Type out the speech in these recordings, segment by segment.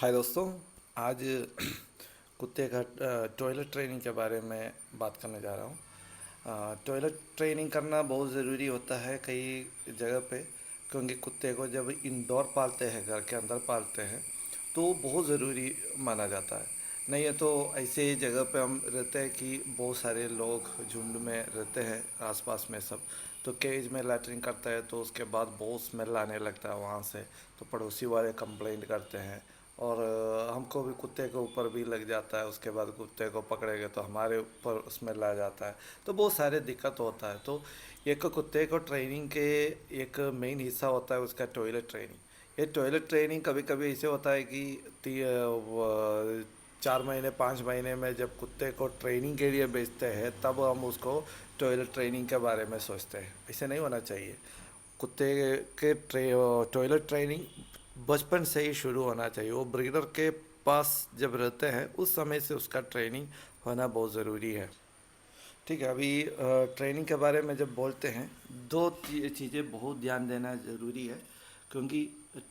हाय दोस्तों। आज कुत्ते का टॉयलेट ट्रेनिंग के बारे में बात करने जा रहा हूँ। टॉयलेट ट्रेनिंग करना बहुत ज़रूरी होता है कई जगह पे, क्योंकि कुत्ते को जब इंडोर पालते हैं, घर के अंदर पालते हैं, तो बहुत ज़रूरी माना जाता है। नहीं है तो ऐसे ही जगह पे हम रहते हैं कि बहुत सारे लोग झुंड में रहते हैं आसपास में सब, तो केज में लैट्रिन करता है तो उसके बाद बहुत स्मेल आने लगता है वहाँ से, तो पड़ोसी वाले कंप्लेंट करते हैं और हमको भी कुत्ते के ऊपर भी लग जाता है। उसके बाद कुत्ते को पकड़ेंगे तो हमारे ऊपर स्मेल आ जाता है, तो बहुत सारे दिक्कत होता है। तो एक कुत्ते को ट्रेनिंग के एक मेन हिस्सा होता है उसका टॉयलेट ट्रेनिंग। ये टॉयलेट ट्रेनिंग कभी कभी ऐसे होता है कि 4 महीने 5 महीने में जब कुत्ते को ट्रेनिंग के लिए भेजते हैं तब हम उसको टॉयलेट ट्रेनिंग के बारे में सोचते हैं। ऐसे नहीं होना चाहिए। कुत्ते के टॉयलेट ट्रेनिंग बचपन से ही शुरू होना चाहिए। वो ब्रीडर के पास जब रहते हैं उस समय से उसका ट्रेनिंग होना बहुत ज़रूरी है। ठीक है, अभी ट्रेनिंग के बारे में जब बोलते हैं, दो चीज़ें बहुत ध्यान देना ज़रूरी है, क्योंकि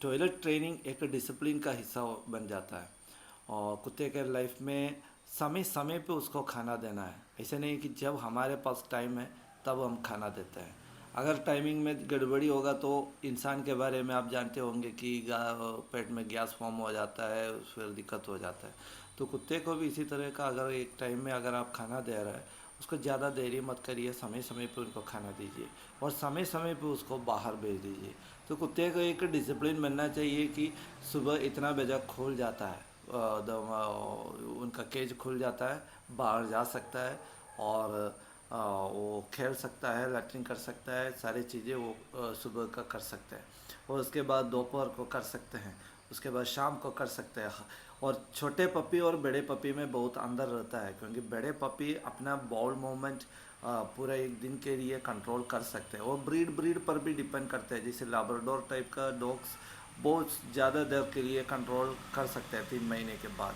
टॉयलेट ट्रेनिंग एक डिसिप्लिन का हिस्सा बन जाता है। और कुत्ते के लाइफ में समय समय पे उसको खाना देना है। ऐसे नहीं कि जब हमारे पास टाइम है तब हम खाना देते हैं। अगर टाइमिंग में गड़बड़ी होगा तो इंसान के बारे में आप जानते होंगे कि पेट में गैस फॉर्म हो जाता है, फिर दिक्कत हो जाता है। तो कुत्ते को भी इसी तरह का, अगर एक टाइम में अगर आप खाना दे रहे हैं, उसको ज़्यादा देरी मत करिए, समय समय पे उनको खाना दीजिए और समय समय पे उसको बाहर भेज दीजिए। तो कुत्ते को एक डिसिप्लिन बनना चाहिए कि सुबह इतना बजे खोल जाता है, उनका केज खुल जाता है, बाहर जा सकता है और वो खेल सकता है, लैट्रिन कर सकता है, सारी चीज़ें वो सुबह का कर सकते हैं। और उसके बाद दोपहर को कर सकते हैं, उसके बाद शाम को कर सकते हैं। और छोटे पपी और बड़े पपी में बहुत अंदर रहता है, क्योंकि बड़े पपी अपना बाउल मूवमेंट पूरा एक दिन के लिए कंट्रोल कर सकते हैं। और ब्रीड ब्रीड पर भी डिपेंड करते हैं। जैसे लाब्राडोर टाइप का डॉग्स बहुत ज़्यादा देर के लिए कंट्रोल कर सकते हैं 3 महीने के बाद।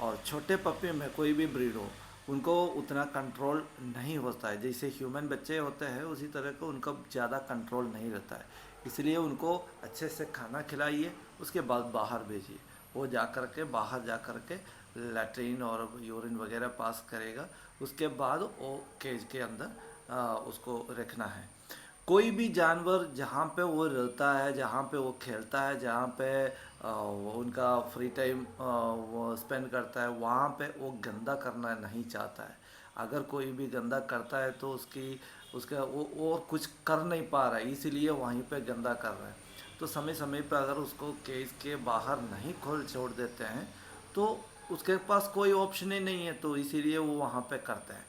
और छोटे पपी में कोई भी ब्रीड हो, उनको उतना कंट्रोल नहीं होता है। जैसे ह्यूमन बच्चे होते हैं उसी तरह का उनका ज़्यादा कंट्रोल नहीं रहता है। इसलिए उनको अच्छे से खाना खिलाइए, उसके बाद बाहर भेजिए। वो जा कर के बाहर जा कर के लैट्रीन और यूरिन वगैरह पास करेगा। उसके बाद वो केज के अंदर उसको रखना है। कोई भी जानवर जहाँ पे वो रहता है, जहाँ पे वो खेलता है, जहाँ पे वो उनका फ्री टाइम वो स्पेंड करता है, वहाँ पे वो गंदा करना नहीं चाहता है। अगर कोई भी गंदा करता है तो उसका वो और कुछ कर नहीं पा रहा है, इसीलिए वहीं पे गंदा कर रहा है। तो समय समय पे अगर उसको केज के बाहर नहीं खोल छोड़ देते हैं तो उसके पास कोई ऑप्शन ही नहीं है, तो इसीलिए वो वहाँ पे करते हैं।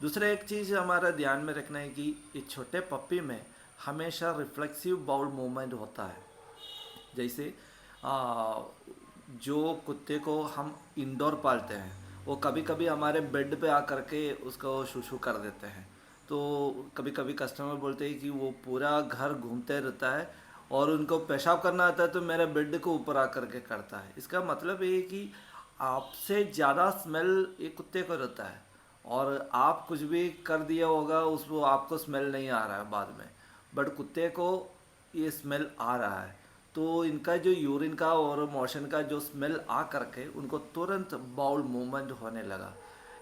दूसरा एक चीज़ हमारा ध्यान में रखना है कि ये छोटे पप्पी में हमेशा रिफ्लेक्सिव बाउल मूवमेंट होता है। जैसे आ, जो कुत्ते को हम इंडोर पालते हैं वो कभी कभी हमारे बेड पे आकर के उसको शूशू कर देते हैं। तो कभी कभी कस्टमर बोलते हैं कि वो पूरा घर घूमते रहता है और उनको पेशाब करना आता है तो मेरे बेड को ऊपर आकर के करता है। इसका मतलब ये है कि आपसे ज़्यादा स्मेल एक कुत्ते को रहता है, और आप कुछ भी कर दिया होगा उसको आपको स्मेल नहीं आ रहा है बाद में, बट कुत्ते को ये स्मेल आ रहा है। तो इनका जो यूरिन का और मोशन का जो स्मेल आ करके उनको तुरंत बाउल मूवमेंट होने लगा,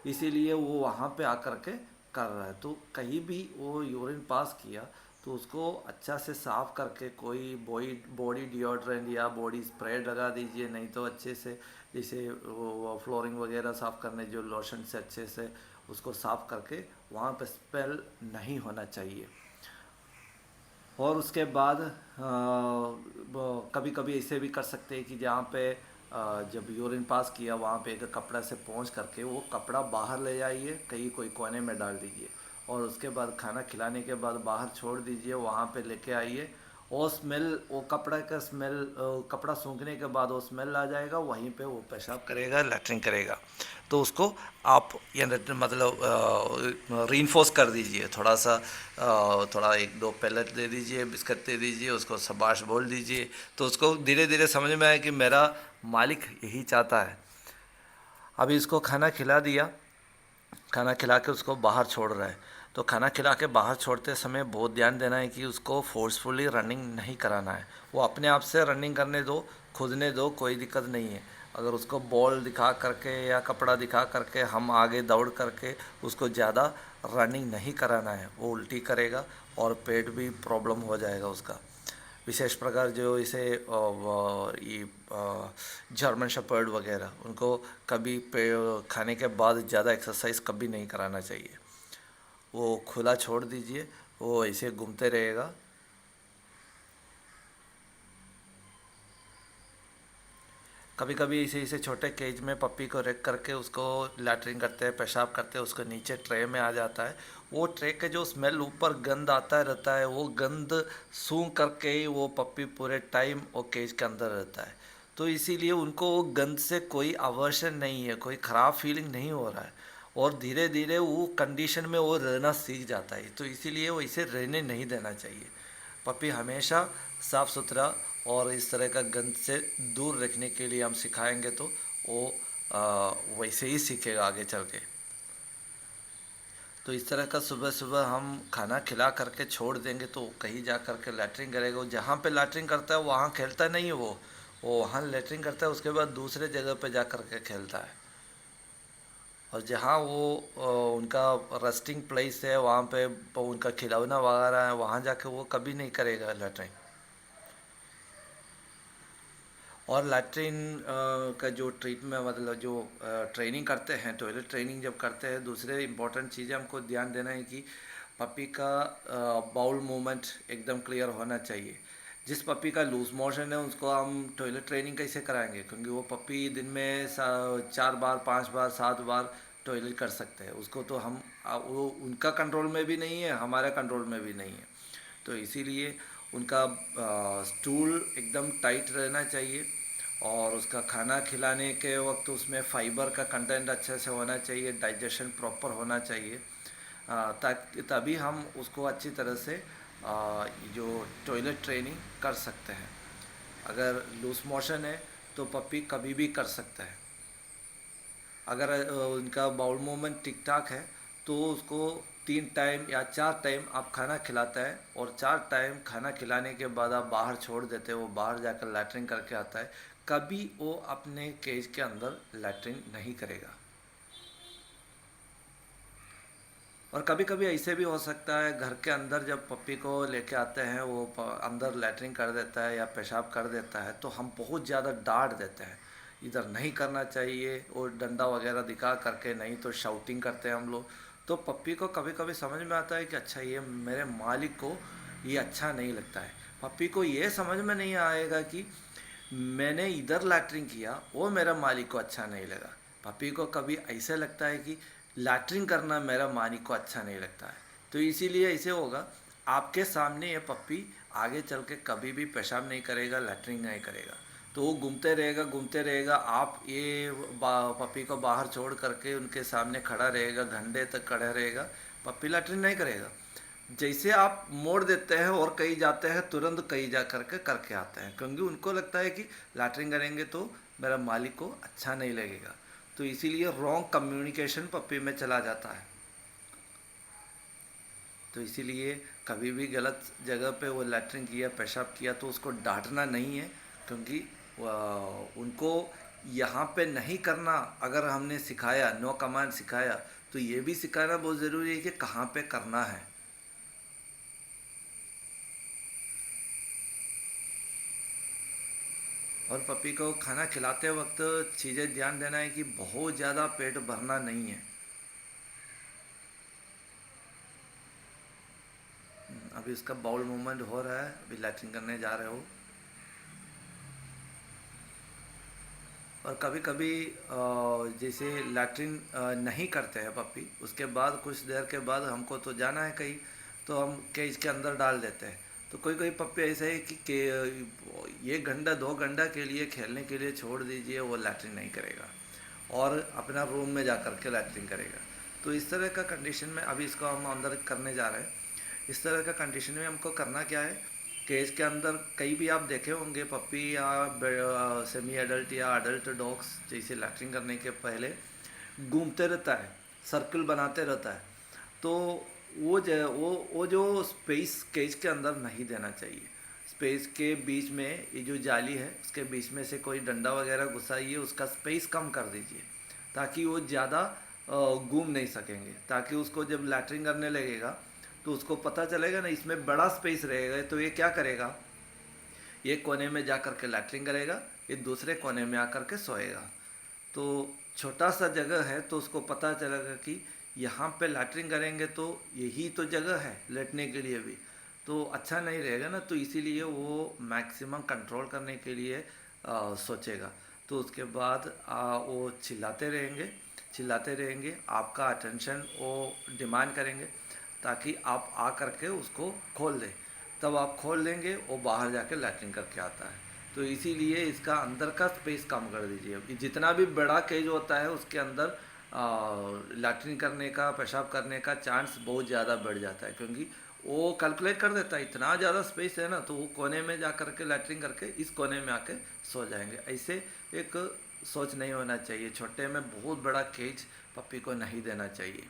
इसीलिए वो वहाँ पे आकर के कर रहा है। तो कहीं भी वो यूरिन पास किया तो उसको अच्छा से साफ़ करके कोई बॉडी डिओड्रेंट या बॉडी स्प्रे लगा दीजिए, नहीं तो अच्छे से जैसे वो फ्लोरिंग वगैरह साफ़ करने जो लोशन से अच्छे से उसको साफ़ करके, वहाँ पे स्मेल नहीं होना चाहिए। और उसके बाद कभी कभी ऐसे भी कर सकते हैं कि जहाँ पे जब यूरिन पास किया वहाँ पे एक कपड़ा से पोंछ करके वो कपड़ा बाहर ले जाइए, कहीं कोई कोने में डाल दीजिए और उसके बाद खाना खिलाने के बाद बाहर छोड़ दीजिए, वहाँ पे लेके आइए। वो स्मेल, वो कपड़ा का स्मेल, कपड़ा सूखने के बाद वो स्मेल आ जाएगा, वहीं पे वो पेशाब करेगा, लैट्रिन करेगा। तो उसको आप ये मतलब रीइंफोर्स कर दीजिए, थोड़ा सा थोड़ा 1-2 पैलेट दे दीजिए, बिस्किट दे दीजिए, उसको शाबाश बोल दीजिए, तो उसको धीरे धीरे समझ में आए कि मेरा मालिक यही चाहता है। अभी इसको खाना खिला दिया, खाना खिला के उसको बाहर छोड़ रहा है, तो खाना खिला के बाहर छोड़ते समय बहुत ध्यान देना है कि उसको फोर्सफुली रनिंग नहीं कराना है। वो अपने आप से रनिंग करने दो, खुदने दो, कोई दिक्कत नहीं है। अगर उसको बॉल दिखा करके या कपड़ा दिखा करके हम आगे दौड़ करके उसको ज़्यादा रनिंग नहीं कराना है, वो उल्टी करेगा और पेट भी प्रॉब्लम हो जाएगा उसका। विशेष प्रकार जो इसे ये जर्मन शेपर्ड वगैरह, उनको कभी खाने के बाद ज़्यादा एक्सरसाइज कभी नहीं कराना चाहिए। वो खुला छोड़ दीजिए, वो ऐसे घूमते रहेगा। कभी कभी इसे इसे छोटे केज में पप्पी को रख करके उसको लैट्रिन करते हैं, पेशाब करते हैं, उसको नीचे ट्रे में आ जाता है। वो ट्रे के जो स्मेल ऊपर गंद आता रहता है, वो गंद सूंघ करके ही वो पप्पी पूरे टाइम वो केज के अंदर रहता है। तो इसीलिए उनको वो गंद से कोई अवर्शन नहीं है, कोई ख़राब फीलिंग नहीं हो रहा है, और धीरे धीरे वो कंडीशन में वो रहना सीख जाता है। तो इसीलिए वो इसे रहने नहीं देना चाहिए। पपी हमेशा साफ़ सुथरा और इस तरह का गंद से दूर रखने के लिए हम सिखाएंगे तो वो वैसे ही सीखेगा आगे चल के। तो इस तरह का सुबह सुबह हम खाना खिला करके छोड़ देंगे तो कहीं जा कर के लैट्रिन करेगा। वो जहाँ पे लैट्रिन करता है वहाँ खेलता नहीं है, वो वहाँ लैट्रिन करता है, उसके बाद दूसरे जगह पे जा कर के खेलता है। और जहाँ वो उनका रेस्टिंग प्लेस है, वहाँ पे उनका खिलौना वगैरह है, वहाँ जाके वो कभी नहीं करेगा लैट्रिन। और लैट्रिन का जो ट्रीटमेंट, मतलब जो ट्रेनिंग करते हैं, टॉयलेट ट्रेनिंग जब करते हैं, दूसरे इंपॉर्टेंट चीज़ें हमको ध्यान देना है कि पपी का बाउल मूवमेंट एकदम क्लियर होना चाहिए। जिस पपी का लूज मोशन है उसको हम टॉयलेट ट्रेनिंग कैसे कराएंगे, क्योंकि वो पपी दिन में 4 बार 5 बार 7 बार टॉयलेट कर सकते हैं। उसको तो हम वो उनका कंट्रोल में भी नहीं है, हमारे कंट्रोल में भी नहीं है। तो इसीलिए उनका स्टूल एकदम टाइट रहना चाहिए, और उसका खाना खिलाने के वक्त उसमें फाइबर का कंटेंट अच्छे से होना चाहिए, डाइजेशन प्रॉपर होना चाहिए, ताकि तभी हम उसको अच्छी तरह से जो टॉयलेट ट्रेनिंग कर सकते हैं। अगर लूज मोशन है तो पपी कभी भी कर सकता है। अगर उनका बाउल मूवमेंट ठीक ठाक है तो उसको 3 टाइम या 4 टाइम आप खाना खिलाता है, और 4 टाइम खाना खिलाने के बाद आप बाहर छोड़ देते हैं, वो बाहर जाकर लैट्रिन करके आता है। कभी वो अपने केज के अंदर लैट्रिन नहीं करेगा। और कभी कभी ऐसे भी हो सकता है, घर के अंदर जब पप्पी को लेके आते हैं वो अंदर लैट्रिन कर देता है या पेशाब कर देता है, तो हम बहुत ज़्यादा डांट देते हैं, इधर नहीं करना चाहिए, और डंडा वगैरह दिखा करके, नहीं तो शाउटिंग करते हैं हम लोग। तो पप्पी को कभी कभी समझ में आता है कि अच्छा ये मेरे मालिक को ये अच्छा नहीं लगता है। पप्पी को ये समझ में नहीं आएगा कि मैंने इधर लैट्रिन किया, वो मेरा मालिक को अच्छा नहीं लगा। पपी को कभी ऐसे लगता है कि लैट्रिन करना मेरा मालिक को अच्छा नहीं लगता है। तो इसीलिए ऐसे होगा, आपके सामने ये पप्पी आगे चल के कभी भी पेशाब नहीं करेगा, लैट्रिन नहीं करेगा। तो वो घूमते रहेगा घूमते रहेगा, आप ये पपी को बाहर छोड़ करके उनके सामने खड़ा रहेगा, घंटे तक खड़ा रहेगा, पप्पी लैट्रिन नहीं करेगा। जैसे आप मोड़ देते हैं और कहीं जाते हैं, तुरंत कहीं जा करके आते हैं, क्योंकि उनको लगता है कि लैट्रिन करेंगे तो मेरा मालिक को अच्छा नहीं लगेगा। तो इसीलिए रॉन्ग कम्युनिकेशन पप्पी में चला जाता है। तो इसीलिए कभी भी गलत जगह पे वो लैट्रिन किया, पेशाब किया, तो उसको डांटना नहीं है, क्योंकि उनको यहाँ पे नहीं करना अगर हमने सिखाया, नो कमांड सिखाया, तो ये भी सिखाना बहुत ज़रूरी है कि कहाँ पे करना है। और पपी को खाना खिलाते वक्त चीज़ें ध्यान देना है कि बहुत ज़्यादा पेट भरना नहीं है। अभी उसका बाउल मूवमेंट हो रहा है, अभी लैट्रिन करने जा रहे हो। और कभी कभी जैसे लैट्रिन नहीं करते हैं पपी, उसके बाद कुछ देर के बाद हमको तो जाना है कहीं, तो हम केज के अंदर डाल देते हैं। तो कोई कोई पप्पी ऐसे है कि 1 घंटा 2 घंटा के लिए खेलने के लिए छोड़ दीजिए, वो लैट्रिन नहीं करेगा और अपना रूम में जा कर के लैट्रिन करेगा। तो इस तरह का कंडीशन में अभी इसको हम अंदर करने जा रहे हैं। इस तरह का कंडीशन में हमको करना क्या है, केज के अंदर कहीं भी आप देखे होंगे पप्पी या सेमी एडल्ट या अडल्ट डॉग्स जैसे लैट्रिन करने के पहले घूमते रहता है, सर्कल बनाते रहता है। तो वो जो स्पेस केज के अंदर नहीं देना चाहिए। स्पेस के बीच में ये जो जाली है उसके बीच में से कोई डंडा वगैरह घुसाइए, उसका स्पेस कम कर दीजिए ताकि वो ज़्यादा घूम नहीं सकेंगे, ताकि उसको जब लैटरिन करने लगेगा तो उसको पता चलेगा ना इसमें बड़ा स्पेस रहेगा, तो ये क्या करेगा, ये कोने में जा कर के लैटरिन करेगा, ये दूसरे कोने में आकर के सोएगा। तो छोटा सा जगह है तो उसको पता चलेगा कि यहाँ पे लैटरिन करेंगे तो यही तो जगह है लेटने के लिए भी, तो अच्छा नहीं रहेगा ना, तो इसीलिए वो मैक्सिमम कंट्रोल करने के लिए सोचेगा। तो उसके बाद वो चिल्लाते रहेंगे, आपका अटेंशन वो डिमांड करेंगे ताकि आप आ करके उसको खोल दें। तब आप खोल लेंगे, वो बाहर जाके लैटरिन करके आता है। तो इसीलिए इसका अंदर का स्पेस कम कर दीजिए। जितना भी बड़ा केज होता है उसके अंदर लैटरिन करने का, पेशाब करने का चांस बहुत ज़्यादा बढ़ जाता है, क्योंकि वो कैलकुलेट कर देता है इतना ज़्यादा स्पेस है ना, तो वो कोने में जा कर के लैटरिन करके इस कोने में आके सो जाएंगे। ऐसे एक सोच नहीं होना चाहिए, छोटे में बहुत बड़ा केज पप्पी को नहीं देना चाहिए।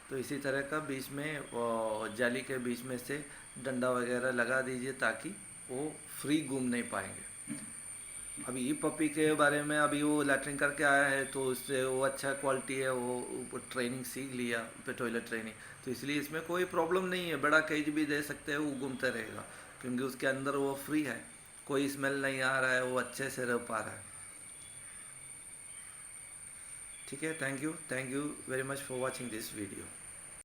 तो इसी तरह का बीच में जाली के बीच में से डंडा वगैरह लगा दीजिए ताकि वो फ्री घूम नहीं पाएंगे। अभी ये पपी के बारे में, अभी वो लैटरिन करके आया है तो उससे वो अच्छा क्वालिटी है, वो ट्रेनिंग सीख लिया पे टॉयलेट ट्रेनिंग, तो इसलिए इसमें कोई प्रॉब्लम नहीं है, बड़ा केज भी दे सकते हैं, वो घूमते रहेगा क्योंकि उसके अंदर वो फ्री है, कोई स्मेल नहीं आ रहा है, वो अच्छे से रह पा रहा है। ठीक है, thank you very much for watching this video.